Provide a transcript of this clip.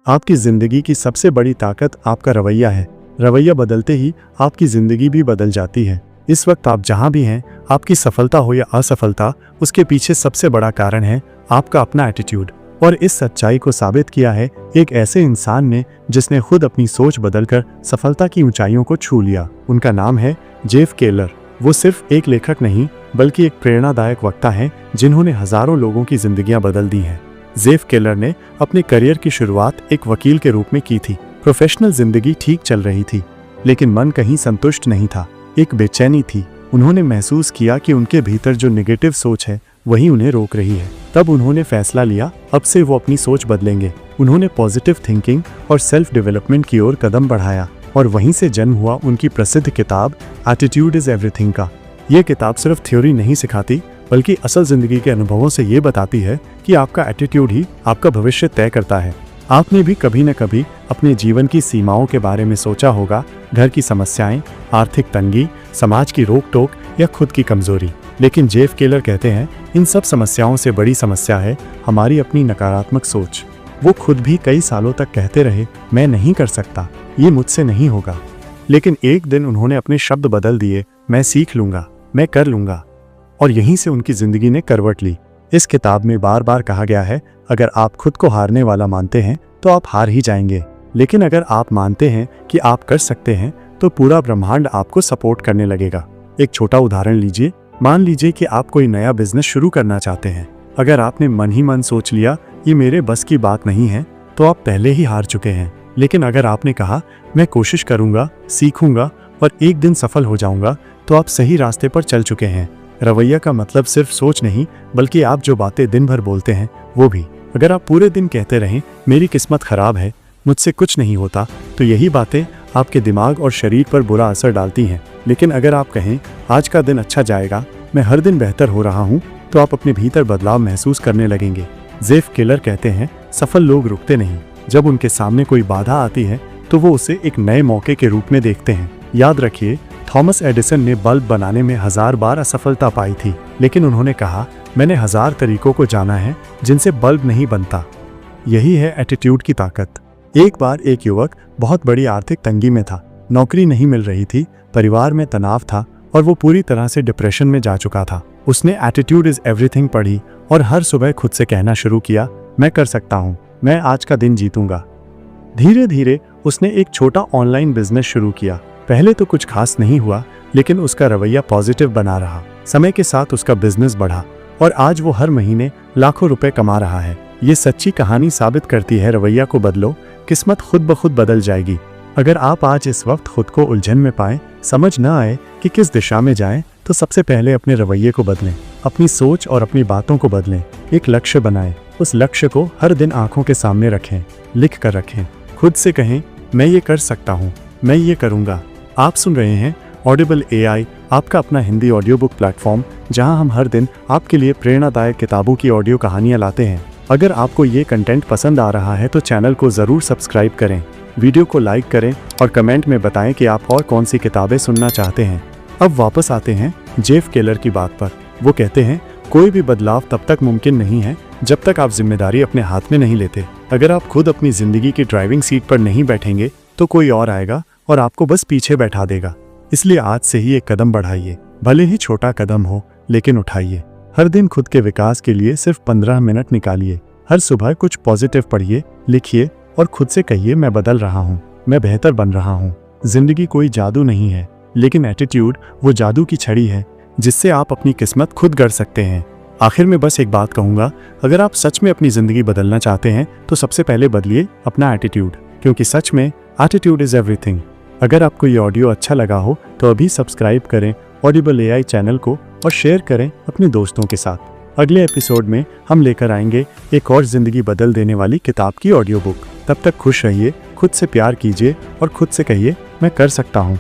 आपकी जिंदगी की सबसे बड़ी ताकत आपका रवैया है। रवैया बदलते ही आपकी जिंदगी भी बदल जाती है। इस वक्त आप जहां भी हैं, आपकी सफलता हो या असफलता, उसके पीछे सबसे बड़ा कारण है आपका अपना एटीट्यूड। और इस सच्चाई को साबित किया है एक ऐसे इंसान ने जिसने खुद अपनी सोच बदलकर सफलता की ऊंचाइयों को छू लिया। उनका नाम है जेफ केलर। वो सिर्फ एक लेखक नहीं बल्कि एक प्रेरणादायक वक्ता हैं जिन्होंने हजारों लोगों की जिंदगियां बदल दी हैं। जेफ केलर ने अपने करियर की शुरुआत एक वकील के रूप में की थी। प्रोफेशनल जिंदगी ठीक चल रही थी, लेकिन मन कहीं संतुष्ट नहीं था। एक बेचैनी थी। उन्होंने महसूस किया कि उनके भीतर जो नेगेटिव सोच है वही उन्हें रोक रही है। तब उन्होंने फैसला लिया, अब से वो अपनी सोच बदलेंगे। उन्होंने पॉजिटिव थिंकिंग और सेल्फ डेवलपमेंट की ओर कदम बढ़ाया और वहीं से जन्म हुआ उनकी प्रसिद्ध किताब एटीट्यूड इज एवरीथिंग का। ये किताब सिर्फ थ्योरी नहीं सिखाती बल्कि असल जिंदगी के अनुभवों से ये बताती है कि आपका एटीट्यूड ही आपका भविष्य तय करता है। आपने भी कभी न कभी अपने जीवन की सीमाओं के बारे में सोचा होगा, घर की समस्याएं, आर्थिक तंगी, समाज की रोक टोक या खुद की कमजोरी। लेकिन जेफ केलर कहते हैं इन सब समस्याओं से बड़ी समस्या है हमारी अपनी नकारात्मक सोच। वो खुद भी कई सालों तक कहते रहे, मैं नहीं कर सकता, ये मुझसे नहीं होगा। लेकिन एक दिन उन्होंने अपने शब्द बदल दिए, मैं सीख लूंगा, मैं कर लूंगा। और यहीं से उनकी जिंदगी ने करवट ली। इस किताब में बार बार कहा गया है, अगर आप खुद को हारने वाला मानते हैं तो आप हार ही जाएंगे, लेकिन अगर आप मानते हैं कि आप कर सकते हैं तो पूरा ब्रह्मांड आपको सपोर्ट करने लगेगा। एक छोटा उदाहरण लीजिए। मान लीजिए कि आप कोई नया बिजनेस शुरू करना चाहते हैं। अगर आपने मन ही मन सोच लिया ये मेरे बस की बात नहीं है, तो आप पहले ही हार चुके हैं। लेकिन अगर आपने कहा मैं कोशिश करूंगा, सीखूंगा और एक दिन सफल हो जाऊंगा, तो आप सही रास्ते पर चल चुके हैं। रवैया का मतलब सिर्फ सोच नहीं बल्कि आप जो बातें दिन भर बोलते हैं वो भी। अगर आप पूरे दिन कहते रहें मेरी किस्मत खराब है, मुझसे कुछ नहीं होता, तो यही बातें आपके दिमाग और शरीर पर बुरा असर डालती हैं। लेकिन अगर आप कहें आज का दिन अच्छा जाएगा, मैं हर दिन बेहतर हो रहा हूँ, तो आप अपने भीतर बदलाव महसूस करने लगेंगे। जेफ केलर कहते हैं सफल लोग रुकते नहीं। जब उनके सामने कोई बाधा आती है तो वो उसे एक नए मौके के रूप में देखते हैं। याद रखिए, थॉमस एडिसन ने बल्ब बनाने में 1000 बार असफलता पाई थी, लेकिन उन्होंने कहा मैंने 1000 तरीकों को जाना है जिनसे बल्ब नहीं बनता। यही है एटीट्यूड की ताकत। एक बार एक युवक बहुत बड़ी आर्थिक तंगी में था। नौकरी नहीं मिल रही थी, परिवार में तनाव था और वो पूरी तरह से डिप्रेशन में जा चुका था। उसने एटीट्यूड इज एवरीथिंग पढ़ी और हर सुबह खुद से कहना शुरू किया, मैं कर सकता हूँ, मैं आज का दिन जीतूंगा। धीरे धीरे उसने एक छोटा ऑनलाइन बिजनेस शुरू किया। पहले तो कुछ खास नहीं हुआ, लेकिन उसका रवैया पॉजिटिव बना रहा। समय के साथ उसका बिजनेस बढ़ा और आज वो हर महीने लाखों रुपए कमा रहा है। ये सच्ची कहानी साबित करती है, रवैया को बदलो, किस्मत खुद ब खुद बदल जाएगी। अगर आप आज इस वक्त खुद को उलझन में पाएं, समझ न आए कि किस दिशा में जाएं, तो सबसे पहले अपने रवैये को बदलें, अपनी सोच और अपनी बातों को बदलें। एक लक्ष्य बनाएं, उस लक्ष्य को हर दिन आंखों के सामने रखें, लिख कर रखें। खुद से कहें मैं ये कर सकता हूँ, मैं ये करूँगा। आप सुन रहे हैं ऑडिबल AI, आपका अपना हिंदी ऑडियो बुक प्लेटफॉर्म, जहां हम हर दिन आपके लिए प्रेरणादायक किताबों की ऑडियो कहानियां लाते हैं। अगर आपको ये कंटेंट पसंद आ रहा है तो चैनल को ज़रूर सब्सक्राइब करें, वीडियो को लाइक करें और कमेंट में बताएं कि आप और कौन सी किताबें सुनना चाहते हैं। अब वापस आते हैं जेफ केलर की बात पर। वो कहते हैं कोई भी बदलाव तब तक मुमकिन नहीं है जब तक आप जिम्मेदारी अपने हाथ में नहीं लेते। अगर आप खुद अपनी जिंदगी की ड्राइविंग सीट पर नहीं बैठेंगे तो कोई और आएगा और आपको बस पीछे बैठा देगा। इसलिए आज से ही एक कदम बढ़ाइए, भले ही छोटा कदम हो, लेकिन उठाइए। हर दिन खुद के विकास के लिए सिर्फ 15 मिनट निकालिए। हर सुबह कुछ पॉजिटिव पढ़िए, लिखिए और खुद से कहिए मैं बदल रहा हूँ, मैं बेहतर बन रहा हूँ। जिंदगी कोई जादू नहीं है, लेकिन एटीट्यूड वो जादू की छड़ी है जिससे आप अपनी किस्मत खुद गढ़ सकते हैं। आखिर में बस एक बात कहूँगा, अगर आप सच में अपनी जिंदगी बदलना चाहते हैं तो सबसे पहले बदलिए अपना एटीट्यूड, क्योंकि सच में एटीट्यूड इज एवरीथिंग। अगर आपको ये ऑडियो अच्छा लगा हो तो अभी सब्सक्राइब करें ऑडिबल AI चैनल को और शेयर करें अपने दोस्तों के साथ। अगले एपिसोड में हम लेकर आएंगे एक और जिंदगी बदल देने वाली किताब की ऑडियो बुक। तब तक खुश रहिए, खुद से प्यार कीजिए और खुद से कहिए मैं कर सकता हूँ।